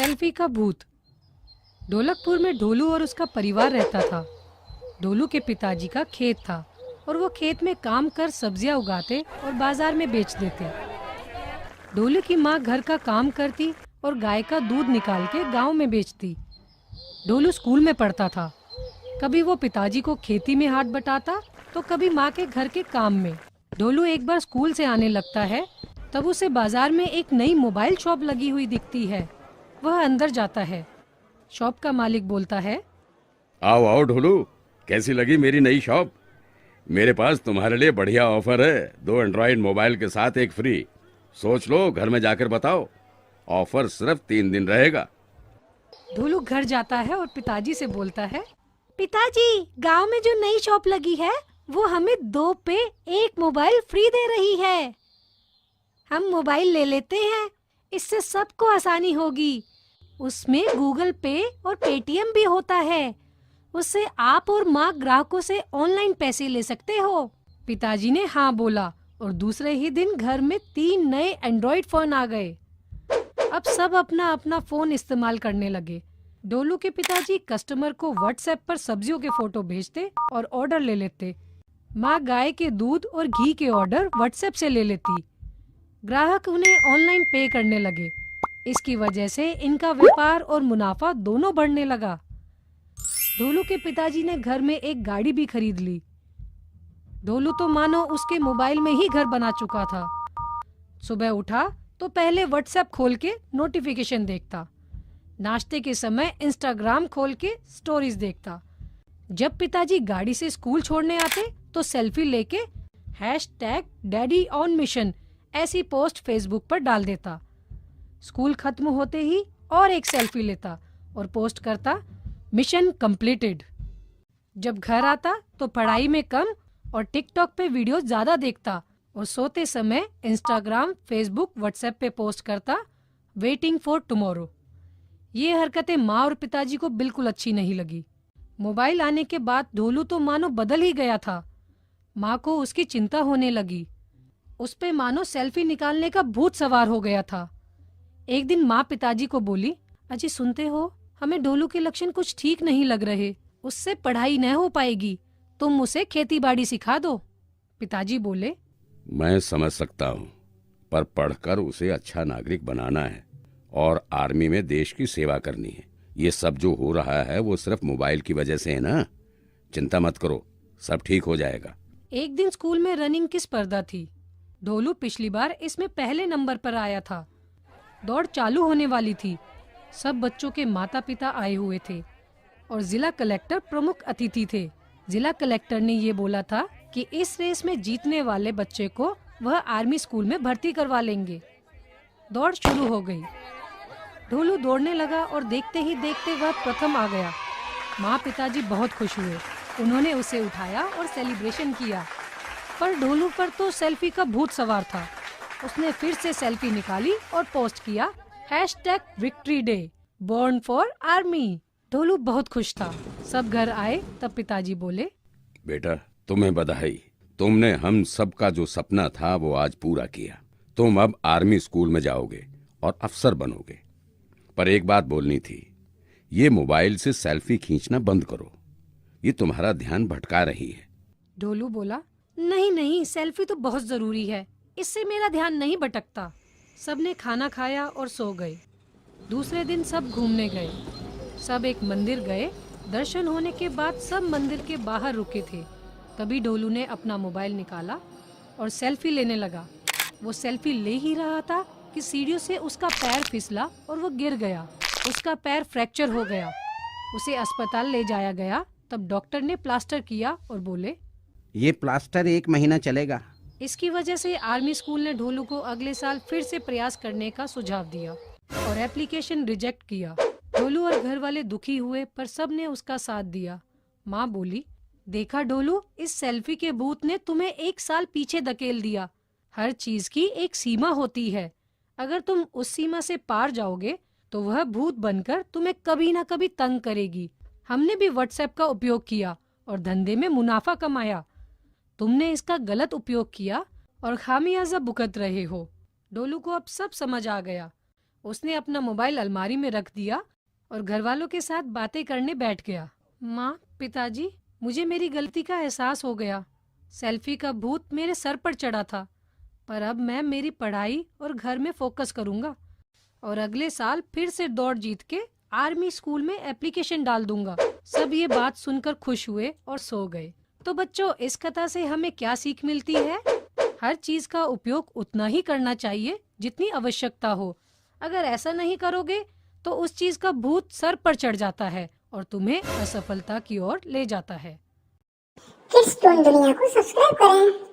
Selfie का भूत। ढोलकपुर में ढोलू और उसका परिवार रहता था। ढोलू के पिताजी का खेत था और वो खेत में काम कर सब्जियां उगाते और बाजार में बेच देते। ढोलू की माँ घर का काम करती और गाय का दूध निकाल के गांव में बेचती। ढोलू स्कूल में पढ़ता था। कभी वो पिताजी को खेती में हाथ बटाता तो कभी माँ के घर के काम में। ढोलू एक बार स्कूल से आने लगता है, तब उसे बाजार में एक नई मोबाइल शॉप लगी हुई दिखती है। वह अंदर जाता है। शॉप का मालिक बोलता है, आओ आओ ढोलू, कैसी लगी मेरी नई शॉप? मेरे पास तुम्हारे लिए बढ़िया ऑफर है। 2 एंड्रॉइड मोबाइल के साथ एक फ्री। सोच लो, घर में जाकर बताओ। ऑफर सिर्फ 3 दिन रहेगा। ढोलू घर जाता है और पिताजी से बोलता है, पिताजी, गांव में जो नई शॉप लगी है वो हमें 2 पे 1 मोबाइल फ्री दे रही है। हम मोबाइल ले लेते हैं, इससे सबको आसानी होगी। उसमें गूगल पे और पेटीएम भी होता है। उससे आप और माँ ग्राहकों से ऑनलाइन पैसे ले सकते हो। पिताजी ने हाँ बोला और दूसरे ही दिन घर में 3 नए एंड्रॉइड फोन आ गए। अब सब अपना अपना फोन इस्तेमाल करने लगे। ढोलू के पिताजी कस्टमर को व्हाट्सएप पर सब्जियों के फोटो भेजते और ऑर्डर ले लेते। माँ गाय के दूध और घी के ऑर्डर व्हाट्सएप से ले लेती। ग्राहक उन्हें ऑनलाइन पे करने लगे। इसकी वजह से इनका व्यापार और मुनाफा दोनों बढ़ने लगा। ढोलू के पिताजी ने घर में एक गाड़ी भी खरीद ली। ढोलू तो मानो उसके मोबाइल में ही घर बना चुका था। सुबह उठा तो पहले व्हाट्सएप खोल के नोटिफिकेशन देखता। नाश्ते के समय इंस्टाग्राम खोल के स्टोरीज देखता। जब पिताजी गाड़ी से स्कूल छोड़ने आते तो सेल्फी लेके #डैडी ऑन मिशन ऐसी पोस्ट फेसबुक पर डाल देता। स्कूल खत्म होते ही और एक सेल्फी लेता और पोस्ट करता, मिशन कंप्लीटेड। जब घर आता तो पढ़ाई में कम और टिकटॉक पे वीडियो ज्यादा देखता और सोते समय इंस्टाग्राम, फेसबुक, व्हाट्सएप पे पोस्ट करता, वेटिंग फॉर टुमारो। ये हरकतें माँ और पिताजी को बिल्कुल अच्छी नहीं लगी। मोबाइल आने के बाद ढोलू तो मानो बदल ही गया था। माँ को उसकी चिंता होने लगी। उस पे मानो सेल्फी निकालने का भूत सवार हो गया था। एक दिन माँ पिताजी को बोली, अजी सुनते हो, हमें ढोलू के लक्षण कुछ ठीक नहीं लग रहे। उससे पढ़ाई न हो पाएगी। तुम उसे खेती बाड़ी सिखा दो। पिताजी बोले, मैं समझ सकता हूँ, पर पढ़कर उसे अच्छा नागरिक बनाना है और आर्मी में देश की सेवा करनी है। ये सब जो हो रहा है वो सिर्फ मोबाइल की वजह से है ना। चिंता मत करो, सब ठीक हो जाएगा। एक दिन स्कूल में रनिंग की स्पर्धा थी। ढोलू पिछली बार इसमें पहले नंबर पर आया था। दौड़ चालू होने वाली थी। सब बच्चों के माता पिता आए हुए थे और जिला कलेक्टर प्रमुख अतिथि थे। जिला कलेक्टर ने ये बोला था कि इस रेस में जीतने वाले बच्चे को वह आर्मी स्कूल में भर्ती करवा लेंगे। दौड़ शुरू हो गई। ढोलू दौड़ने लगा और देखते ही देखते वह प्रथम आ गया। माँ पिताजी बहुत खुश हुए। उन्होंने उसे उठाया और सेलिब्रेशन किया। पर ढोलू पर तो सेल्फी का भूत सवार था। उसने फिर से सेल्फी निकाली और पोस्ट किया, #victory day, born for army. Dholu बहुत खुश था। सब घर आए तब पिताजी बोले, बेटा, तुम्हें बधाई। तुमने हम सबका जो सपना था वो आज पूरा किया। तुम अब आर्मी स्कूल में जाओगे और अफसर बनोगे। पर एक बात बोलनी थी, ये मोबाइल से सेल्फी खींचना बंद करो। ये तुम्हारा ध्यान भटका रही है। ढोलू बोला, नहीं नहीं, सेल्फी तो बहुत जरूरी है, इससे मेरा ध्यान नहीं भटकता। सबने खाना खाया और सो गए। दूसरे दिन सब घूमने गए। सब एक मंदिर गए। दर्शन होने के बाद सब मंदिर के बाहर रुके थे। तभी ढोलू ने अपना मोबाइल निकाला और सेल्फी लेने लगा। वो सेल्फी ले ही रहा था कि सीढ़ियों से उसका पैर फिसला और वो गिर गया। उसका पैर फ्रैक्चर हो गया। उसे अस्पताल ले जाया गया। तब डॉक्टर ने प्लास्टर किया और बोले, ये प्लास्टर 1 महीना चलेगा। इसकी वजह से आर्मी स्कूल ने ढोलू को अगले साल फिर से प्रयास करने का सुझाव दिया और एप्लीकेशन रिजेक्ट किया। ढोलू और घर वाले दुखी हुए, पर सब ने उसका साथ दिया। माँ बोली, देखा ढोलू, इस सेल्फी के भूत ने तुम्हें 1 साल पीछे धकेल दिया। हर चीज की एक सीमा होती है। अगर तुम उस सीमा से पार जाओगे तो वह भूत बनकर तुम्हें कभी ना कभी तंग करेगी। हमने भी व्हाट्सएप का उपयोग किया और धंधे में मुनाफा कमाया। तुमने इसका गलत उपयोग किया और खामियाजा भुगत रहे हो। ढोलू को अब सब समझ आ गया। उसने अपना मोबाइल अलमारी में रख दिया और घर वालों के साथ बातें करने बैठ गया। माँ, पिताजी, मुझे मेरी गलती का एहसास हो गया। सेल्फी का भूत मेरे सर पर चढ़ा था, पर अब मैं मेरी पढ़ाई और घर में फोकस करूंगा और अगले साल फिर से दौड़ जीत के आर्मी स्कूल में एप्लीकेशन डाल दूंगा। सब ये बात सुनकर खुश हुए और सो गए। तो बच्चों, इस कथा से हमें क्या सीख मिलती है? हर चीज का उपयोग उतना ही करना चाहिए जितनी आवश्यकता हो। अगर ऐसा नहीं करोगे तो उस चीज का भूत सर पर चढ़ जाता है और तुम्हें असफलता की ओर ले जाता है। किड्स टोन दुनिया को सब्सक्राइब करें।